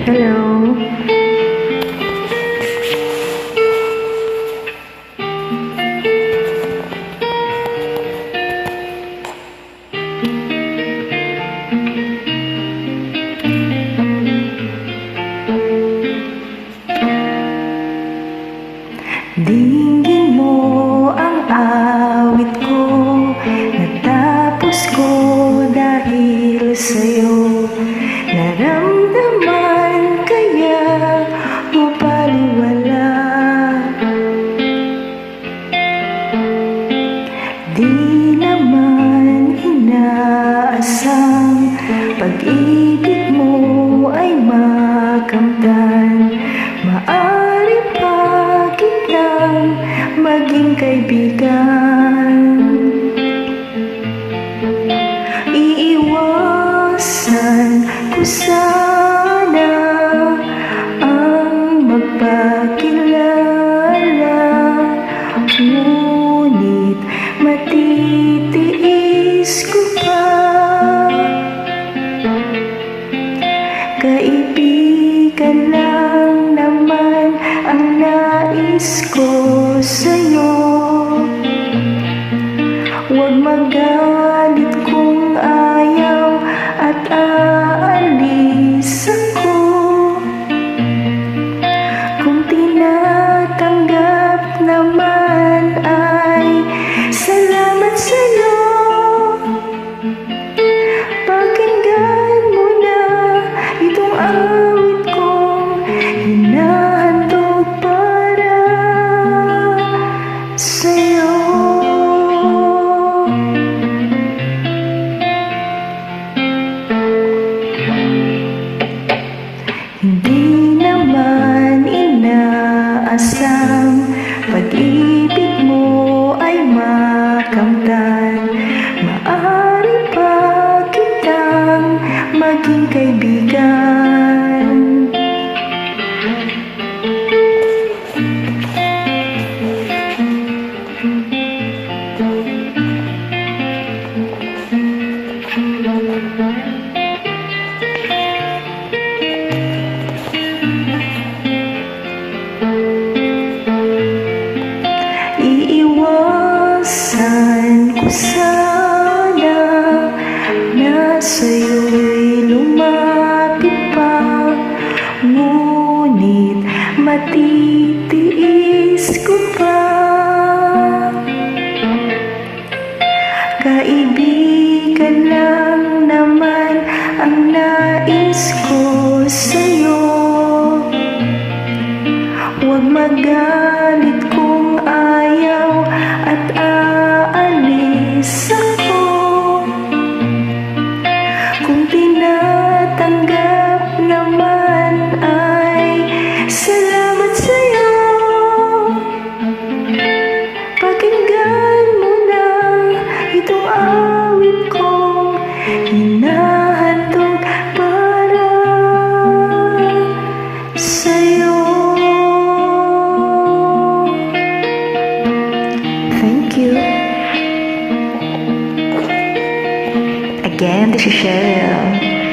Hello. Dinggin mo ang awit ko, natapos ko dahil sa'yo. Naramdaman kaya o baliwala? Di naman inaasang pag-ibig mo ay makamtan. Maari pa kitang maging kaibigan. Iiwasan ko sana ang magpakilala, ngunit matitiis ko pa. Kaibigan lang naman ang nais ko sa'yo. Huwag magalit kung ayaw at aalis ako. Kung tinatanggap naman ay salamat sa'yo. Pakinggan mo na itong awit kong hinahandog para sa'yo. Hindi naman inaasang pag-ibig mo ay makamtan. Maari pa kitang maging kaibigan. Iiwasan ko sana na sa'yo'y lumapit pa, ngunit matitiis ko pa. Kaibigan lang naman ang nais ko sa'yo. Huwag magalit kung ayaw at aalis ako. Kung tinatanggap naman ay salamat sa'yo. Pakinggan mo na itong awit kong hinahandog para sa'yo. Thank you. Again, this is Cheryl.